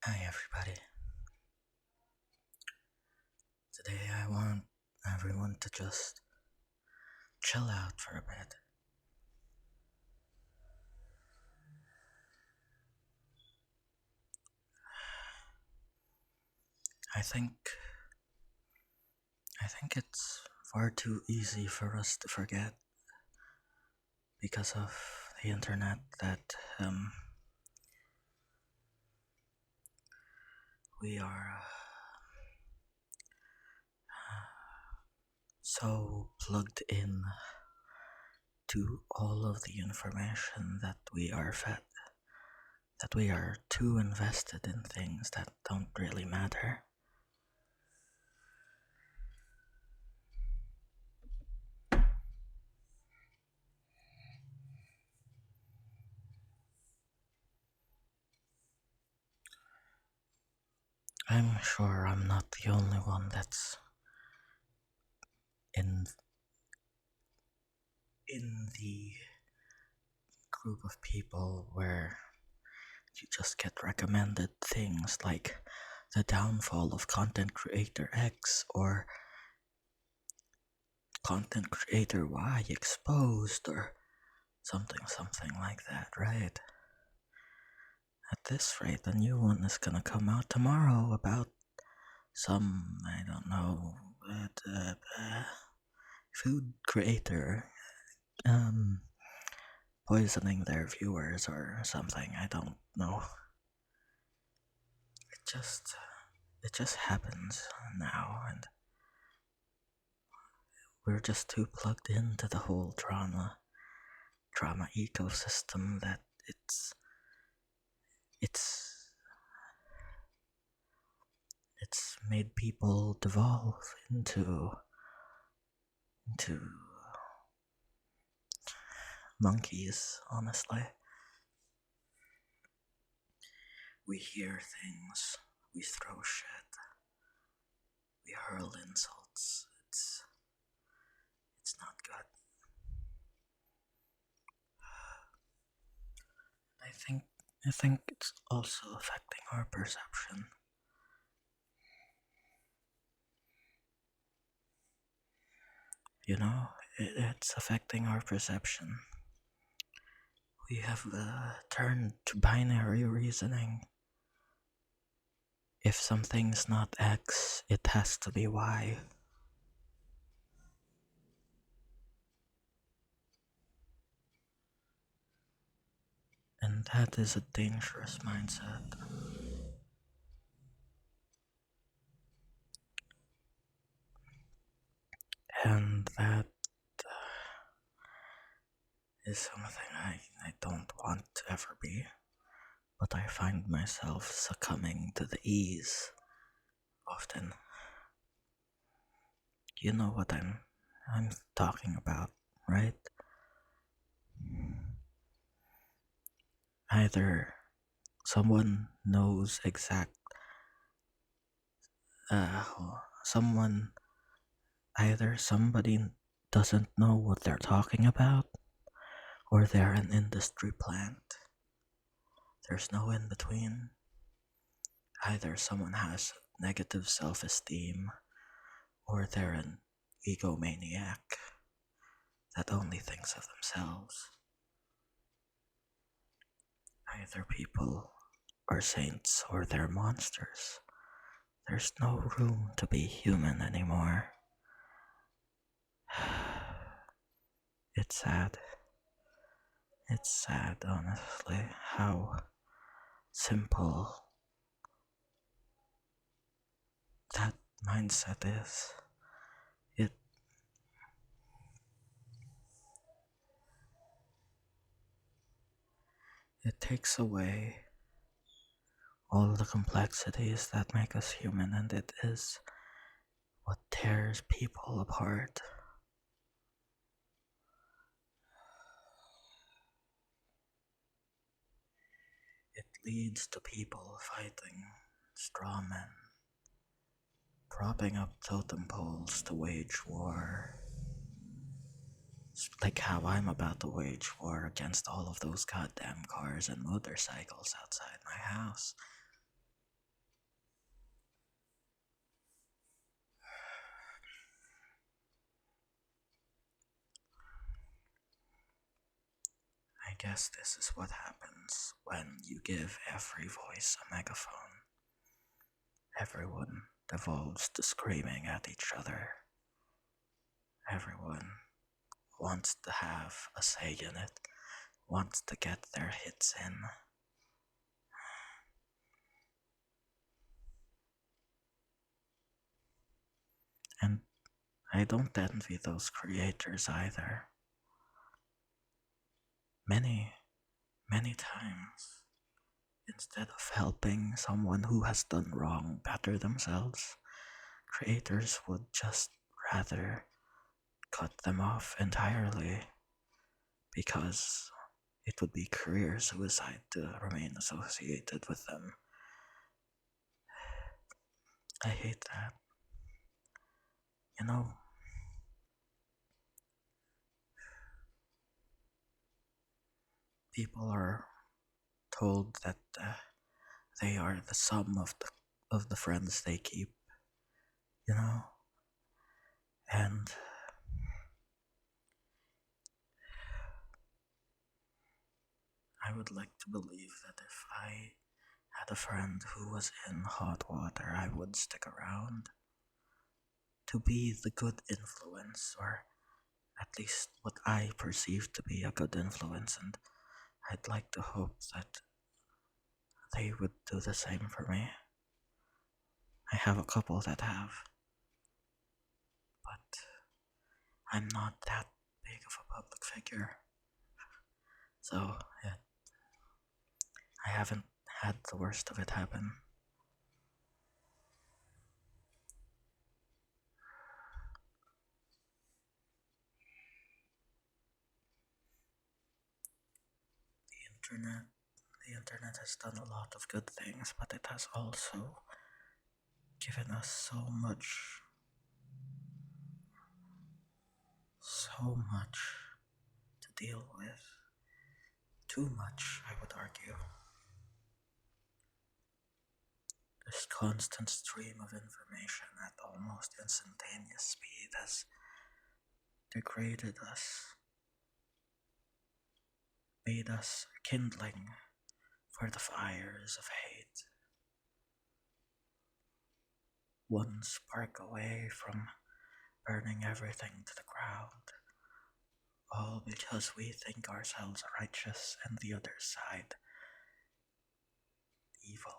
Hi everybody. Today I want everyone to just chill out for a bit. I think I think it's far too easy for us to forget because of the internet that we are so plugged in to all of the information that we are fed, that we are too invested in things that don't really matter. I'm sure I'm not the only one that's in the group of people where you just get recommended things like the downfall of content creator X or content creator Y exposed or something like that, right? At this rate, a new one is gonna come out tomorrow about some, I don't know, food creator um poisoning their viewers or something. I don't know. It just it just happens now, and we're just too plugged into the whole drama ecosystem that it's it's made people devolve into monkeys. Honestly, we hear things, we throw shit, we hurl insults. It's not good. I think I think it's also affecting our perception. You know, it's affecting our perception. We have turned to binary reasoning. If something's not X, it has to be Y. And that is a dangerous mindset. And that is something I don't want to ever be. But I find myself succumbing to the ease often. You know what I'm talking about, right? Either someone knows uh someone either somebody doesn't know what they're talking about or they're an industry plant. There's no in between. Either someone has negative self-esteem or they're an egomaniac that only thinks of themselves. Either people are saints or they're monsters. There's no room to be human anymore. It's sad. It's sad, honestly, how simple that mindset is. It it takes away all the complexities that make us human, and it is what tears people apart. It leads to people fighting straw men, propping up totem poles to wage war. It's like how I'm about to wage war against all of those goddamn cars and motorcycles outside my house. I guess this is what happens when you give every voice a megaphone. Everyone devolves to screaming at each other. Everyone wants to have a say in it, wants to get their hits in. And I don't envy those creators either. Many, many times, instead of helping someone who has done wrong better themselves, creators would just rather cut them off entirely because it would be career suicide to remain associated with them. I hate that. You know, people are told that they are the sum of the friends they keep, you know? And I would like to believe that if I had a friend who was in hot water, I would stick around to be the good influence, or at least what I perceive to be a good influence, and I'd like to hope that they would do the same for me. I have a couple that have, but I'm not that big of a public figure, so yeah, I haven't had the worst of it happen. The internet, the internet has done a lot of good things, but it has also given us so much to deal with. Too much, I would argue. This constant stream of information at almost instantaneous speed has degraded us, made us kindling for the fires of hate, one spark away from burning everything to the ground, all because we think ourselves righteous and the other side evil.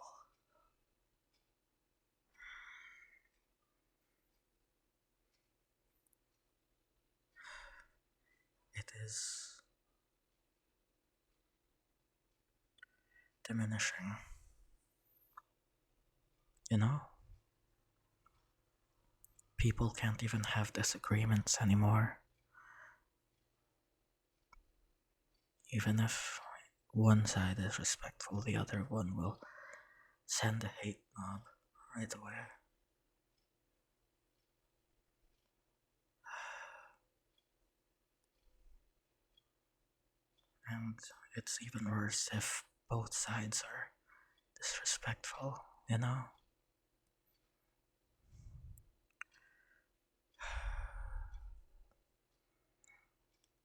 It is diminishing. You know, people can't even have disagreements anymore. Even if one side is respectful, the other one will send a hate mob right away. And it's even worse if both sides are disrespectful, you know?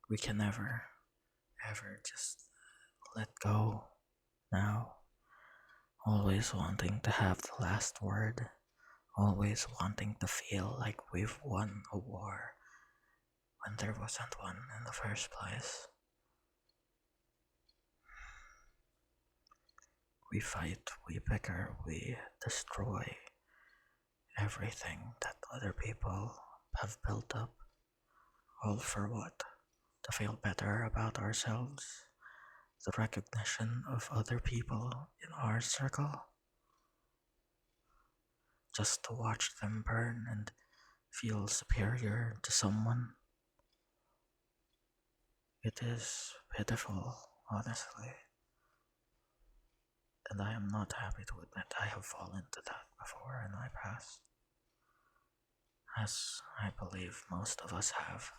We can never, ever just let go now. Always wanting to have the last word, always wanting to feel like we've won a war when there wasn't one in the first place. We fight, we bicker, we destroy everything that other people have built up. All for what? To feel better about ourselves? The recognition of other people in our circle? Just to watch them burn and feel superior to someone? It is pitiful, honestly. And I am not happy to admit I have fallen to that before in my past. As I believe most of us have.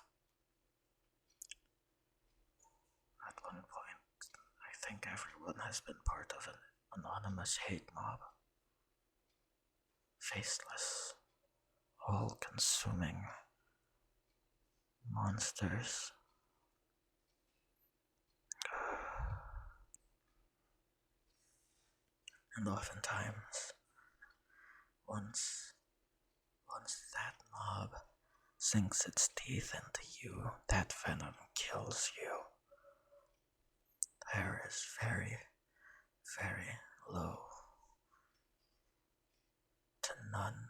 At one point, I think everyone has been part of an anonymous hate mob. Faceless, all consuming monsters. And oftentimes, once that mob sinks its teeth into you, that venom kills you. There is very, very low to none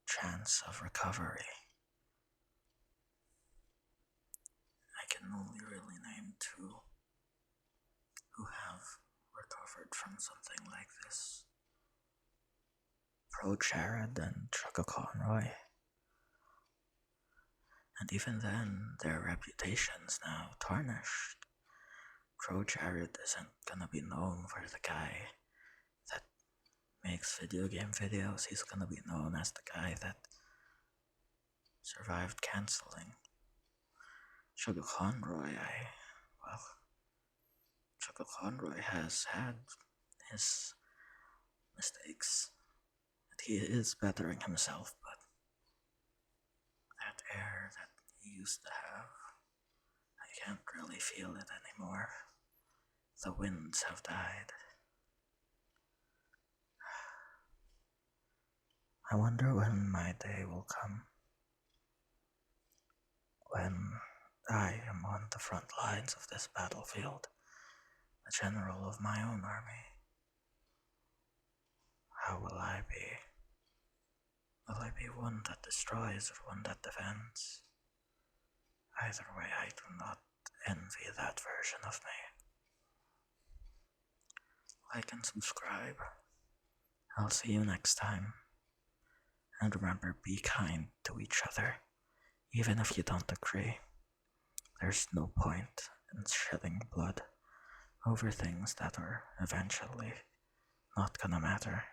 chance of recovery. I can only really name two who have recovered from something like this. Pro Jared and Chugga Conroy. And even then, their reputation's now tarnished. Pro Jared isn't gonna be known for the guy that makes video game videos. He's gonna be known as the guy that survived canceling. Chugga Conroy, Chugga Conroy has had his mistakes. And he is bettering himself, but that air that he used to have, I can't really feel it anymore. The winds have died. I wonder when my day will come. When I am on the front lines of this battlefield, the general of my own army. How will I be? Will I be one that destroys or one that defends? Either way, I do not envy that version of me. Like and subscribe. I'll see you next time. And remember, be kind to each other, even if you don't agree. There's no point in shedding blood over things that are eventually not gonna matter.